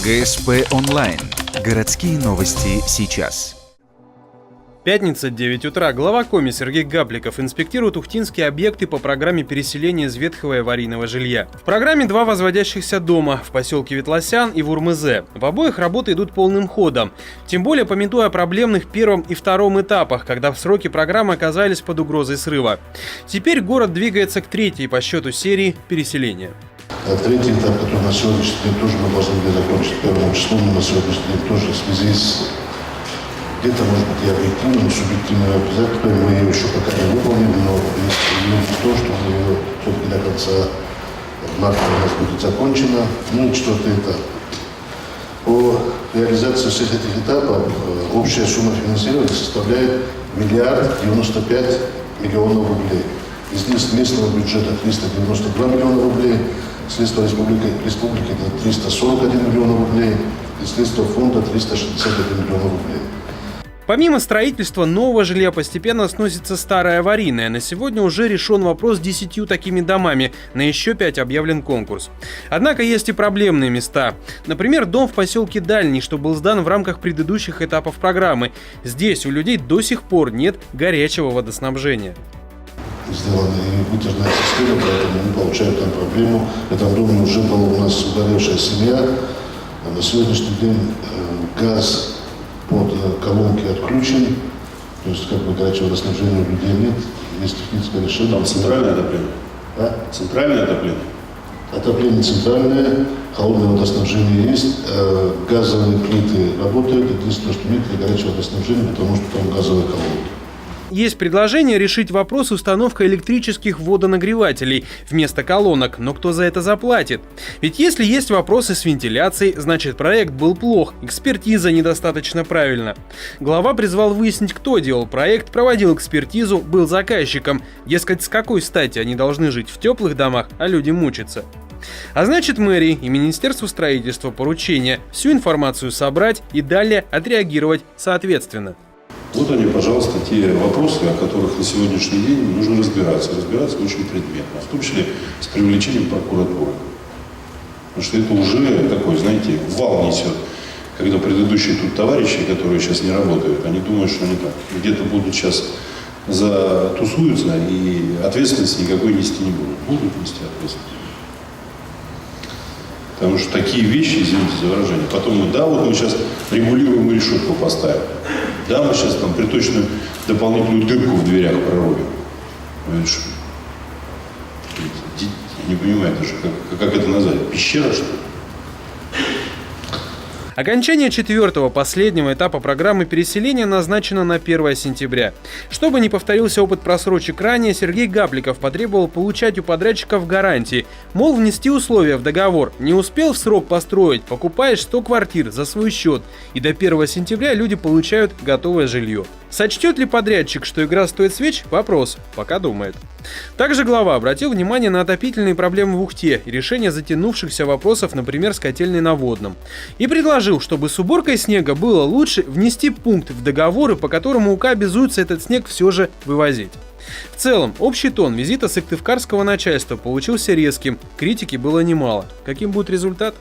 ГСП онлайн. Городские новости сейчас. Пятница, 9 утра. Глава Коми Сергей Гапликов инспектирует ухтинские объекты по программе переселения из ветхого и аварийного жилья. В программе 2 возводящихся дома в поселке Ветлосян и в Урмызе. В обоих работы идут полным ходом. Тем более, памятуя о проблемных первом и втором этапах, когда в сроки программы оказались под угрозой срыва. Теперь город двигается к третьей по счету серии переселения. Третий этап, который на сегодняшний день тоже мы должны были закончить 1 числом, но на сегодняшний день тоже в связи с где-то, может быть, и объективными, субъективными обязательствами мы ее еще пока не выполнили, но есть в том, что мы ее все-таки до конца марта у нас будет закончена. Ну и 4-й этап. По реализации всех этих этапов общая сумма финансирования составляет 1 095 000 000 рублей. Из них с местного бюджета 392 миллиона рублей, средства республики это 341 миллион рублей, и средства фонда 361 миллион рублей. Помимо строительства нового жилья постепенно сносится старое аварийное. На сегодня уже решен вопрос с 10 такими домами, на еще 5 объявлен конкурс. Однако есть и проблемные места. Например, дом в поселке Дальний, что был сдан в рамках предыдущих этапов программы. Здесь у людей до сих пор нет горячего водоснабжения. Сделана и вытяжная система, поэтому не получают там проблему. В этом доме уже была у нас угоревшая семья. А на сегодняшний день газ под колонки отключен, то есть как бы горячего водоснабжения у людей нет, есть техническое решение. Там центральное отопление? Центральное отопление? Отопление центральное, холодное водоснабжение есть, газовые плиты работают, единственное, что нет горячего водоснабжения, потому что там газовые колонки. Есть предложение решить вопрос установкой электрических водонагревателей вместо колонок, но кто за это заплатит? Ведь если есть вопросы с вентиляцией, значит проект был плох, экспертиза недостаточно правильна. Глава призвал выяснить, кто делал проект, проводил экспертизу, был заказчиком. Дескать, с какой стати они должны жить в теплых домах, а люди мучатся? А значит, мэрии и Министерству строительства поручение всю информацию собрать и далее отреагировать соответственно. Вот они, пожалуйста, те вопросы, о которых на сегодняшний день нужно разбираться. Разбираться очень предметно, в том числе с привлечением прокуратуры. Потому что это уже такой, знаете, вал несет. Когда предыдущие тут товарищи, которые сейчас не работают, они думают, что они там где-то будут сейчас затусуются и ответственности никакой нести не будут. Будут нести ответственность. Потому что такие вещи, извините за выражение, потом мы сейчас регулируемую решетку поставим. Да, мы сейчас там приточную дополнительную дырку в дверях прорубим. Я не понимаю даже, как это назвать. Пещера, что ли? Окончание 4-го, последнего этапа программы переселения назначено на 1 сентября. Чтобы не повторился опыт просрочек ранее, Сергей Гапликов потребовал получать у подрядчиков гарантии. Мол, внести условия в договор. Не успел в срок построить, покупаешь 100 квартир за свой счет. И до 1 сентября люди получают готовое жилье. Сочтет ли подрядчик, что игра стоит свеч? Вопрос. Пока думает. Также глава обратил внимание на отопительные проблемы в Ухте и решение затянувшихся вопросов, например, с котельной на Водном. И предложил, чтобы с уборкой снега было лучше внести пункт в договоры, по которому УК обязуется этот снег все же вывозить. В целом, общий тон визита сыктывкарского начальства получился резким, критики было немало. Каким будет результат?